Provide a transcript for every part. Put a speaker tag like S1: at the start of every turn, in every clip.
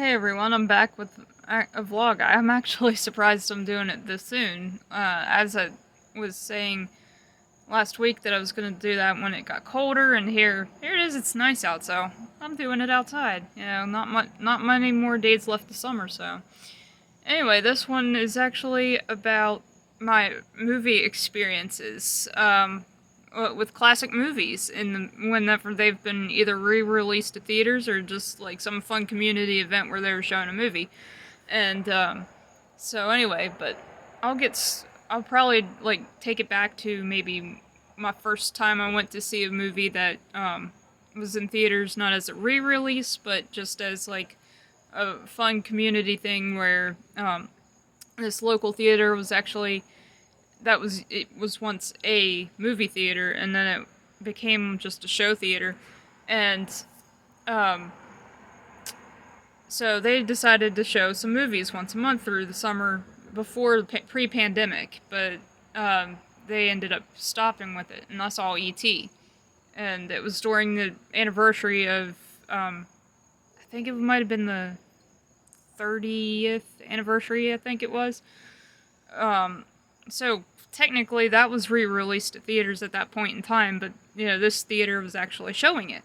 S1: Hey everyone, I'm back with a vlog. I'm actually surprised I'm doing it this soon. As I was saying last week that I was gonna do that when it got colder, and here it is. It's nice out, so I'm doing it outside. You know, not many more days left of summer. So anyway, this one is actually about my movie experiences. With classic movies whenever they've been either re-released to theaters or just like some fun community event where they were showing a movie. And so anyway, but I'll probably like take it back to maybe my first time I went to see a movie that was in theaters, not as a re-release, but just as like a fun community thing where this local theater was actually it was once a movie theater, and then it became just a show theater. And um, so they decided to show some movies once a month through the summer before pre-pandemic, but they ended up stopping with it, and I saw E.T. And it was during the anniversary of I think it might have been the 30th anniversary, I think it was. So technically that was re-released at theaters at that point in time, but you know, this theater was actually showing it.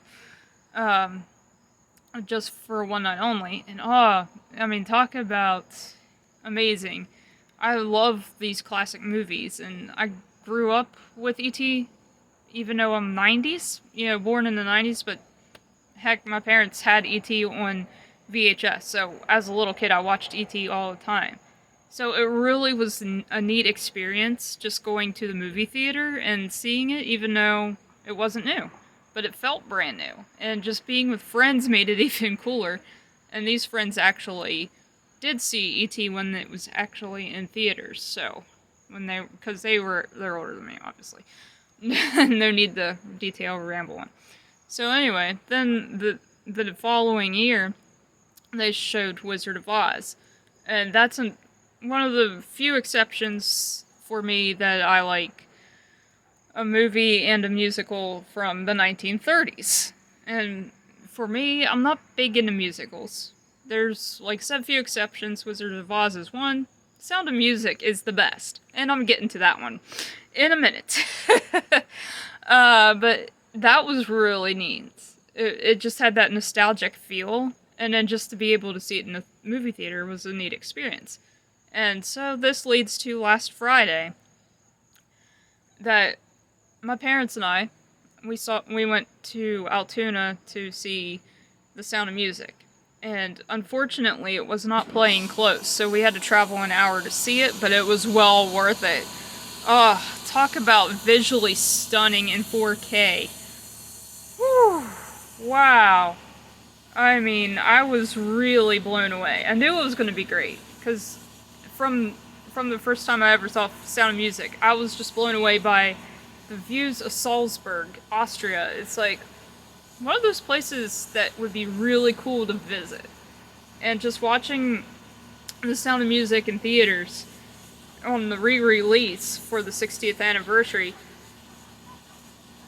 S1: Just for one night only. And I mean, talk about amazing. I love these classic movies, and I grew up with E.T., even though I'm 90s, you know, born in the 90s, but heck, my parents had E.T. on VHS, so as a little kid I watched E.T. all the time. So it really was a neat experience just going to the movie theater and seeing it, even though it wasn't new. But it felt brand new. And just being with friends made it even cooler. And these friends actually did see E.T. when it was actually in theaters. So, because they're older than me, obviously. No need to detail or ramble on. So anyway, then the following year, they showed Wizard of Oz. And that's one of the few exceptions for me that I like a movie and a musical from the 1930s. And for me, I'm not big into musicals. There's like some few exceptions. Wizard of Oz is one. Sound of Music is the best. And I'm getting to that one in a minute. But that was really neat. It just had that nostalgic feel. And then just to be able to see it in a movie theater was a neat experience. And so this leads to last Friday that my parents and I we went to Altoona to see The Sound of Music. And unfortunately it was not playing close, so we had to travel an hour to see it, but it was well worth it. Talk about visually stunning in 4K. Whew. Wow. I mean, I was really blown away. I knew it was going to be great, because from the first time I ever saw Sound of Music, I was just blown away by the views of Salzburg, Austria. It's like one of those places that would be really cool to visit. And just watching The Sound of Music in theaters on the re-release for the 60th anniversary,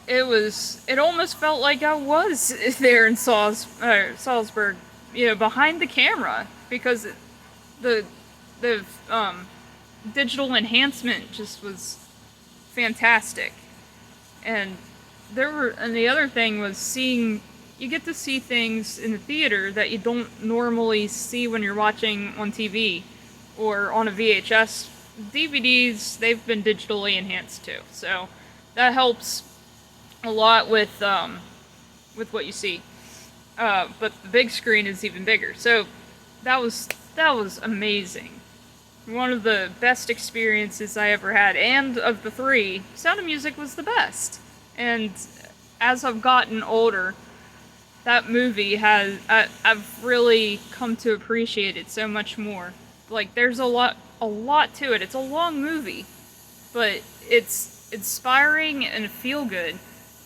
S1: it almost felt like I was there in Salzburg, you know, behind the camera, because the digital enhancement just was fantastic. And the other thing was you get to see things in the theater that you don't normally see when you're watching on TV or on a VHS. DVDs, they've been digitally enhanced too, so that helps a lot with what you see. But the big screen is even bigger, so that was amazing. One of the best experiences I ever had, and of the three, Sound of Music was the best. And as I've gotten older, that movie I've really come to appreciate it so much more. Like, there's a lot to it. It's a long movie, but it's inspiring and feel good,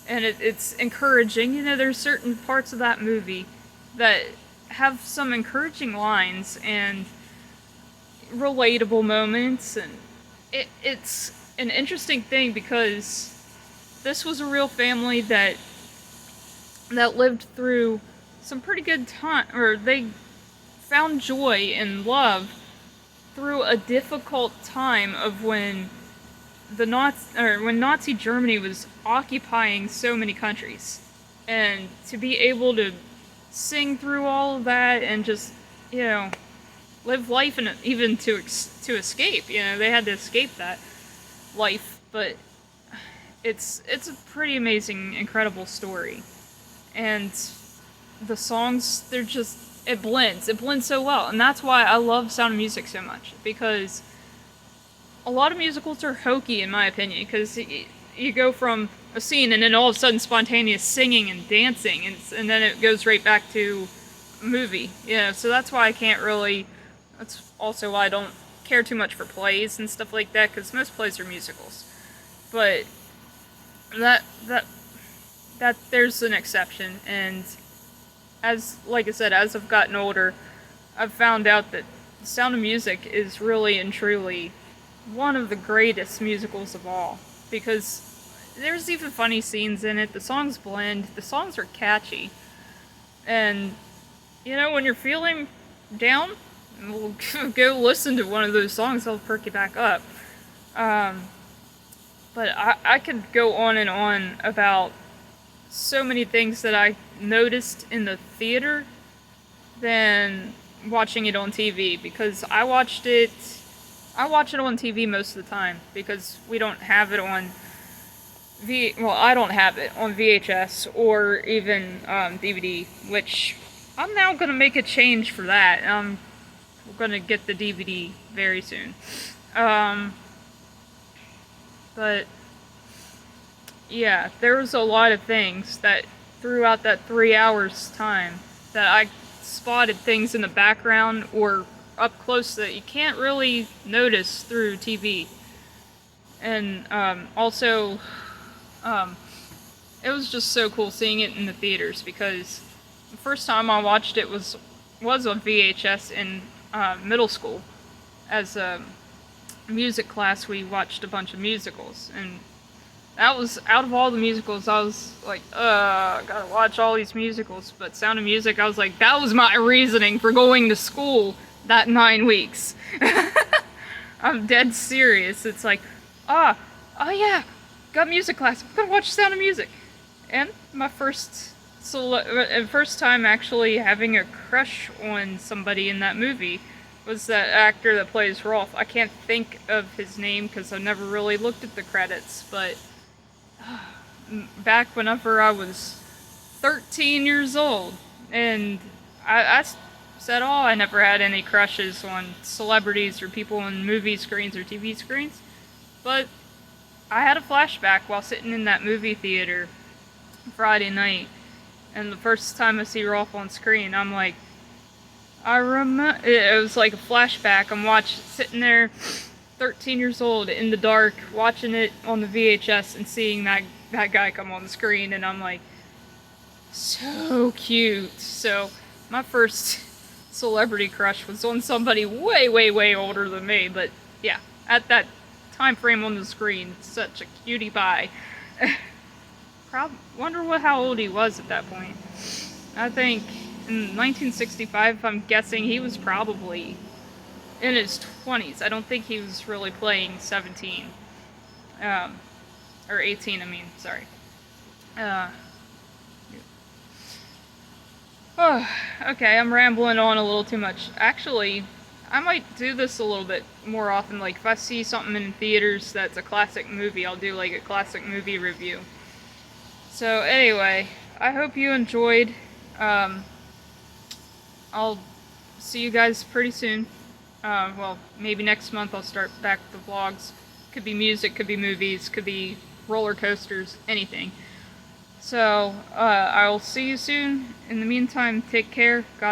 S1: and it's encouraging. You know, there's certain parts of that movie that have some encouraging lines and relatable moments, and it's an interesting thing because this was a real family that lived through some pretty good time, or they found joy and love through a difficult time of when when Nazi Germany was occupying so many countries, and to be able to sing through all of that and just, you know, live life, and even to escape. You know, they had to escape that life, but it's a pretty amazing, incredible story, and the songs, they're just, it blends so well, and that's why I love Sound of Music so much, because a lot of musicals are hokey in my opinion, because you go from a scene and then all of a sudden spontaneous singing and dancing, and then it goes right back to a movie. Yeah, so that's why I can't really. That's also why I don't care too much for plays and stuff like that, because most plays are musicals. But that there's an exception, and like I said, as I've gotten older, I've found out that Sound of Music is really and truly one of the greatest musicals of all, because there's even funny scenes in it, the songs blend, the songs are catchy, and, you know, when you're feeling down, we'll go listen to one of those songs, they'll perk you back up. But I could go on and on about so many things that I noticed in the theater than watching it on TV, because I watch it on TV most of the time, because we don't have it on I don't have it on VHS or even DVD, which I'm now gonna make a change for that. We're gonna get the DVD very soon. But yeah, there was a lot of things that throughout that 3 hours time that I spotted things in the background or up close that you can't really notice through TV. And also, it was just so cool seeing it in the theaters, because the first time I watched it was on VHS in middle school. As a music class, we watched a bunch of musicals, and that was, out of all the musicals, I was like, I gotta watch all these musicals. But Sound of Music, I was like, that was my reasoning for going to school that 9 weeks. I'm dead serious. It's like, oh yeah, got music class, I'm gonna watch Sound of Music. And my first time actually having a crush on somebody in that movie was that actor that plays Rolf. I can't think of his name because I never really looked at the credits, but back whenever I was 13 years old, and I said, oh, I never had any crushes on celebrities or people on movie screens or TV screens, but I had a flashback while sitting in that movie theater Friday night, and the first time I see Rolf on screen, I'm like, I remember, it was like a flashback. I'm sitting there, 13 years old, in the dark, watching it on the VHS and seeing that guy come on the screen, and I'm like, so cute. So my first celebrity crush was on somebody way, way, way older than me, but yeah, at that time frame on the screen, such a cutie pie. Wonder how old he was at that point. I think in 1965, I'm guessing he was probably in his 20s. I don't think he was really playing 17. Or 18, I mean, sorry. Okay, I'm rambling on a little too much. Actually, I might do this a little bit more often. Like, if I see something in theaters that's a classic movie, I'll do like a classic movie review. So anyway, I hope you enjoyed. I'll see you guys pretty soon. Well, maybe next month I'll start back the vlogs. Could be music, could be movies, could be roller coasters, anything. So, I'll see you soon. In the meantime, take care. God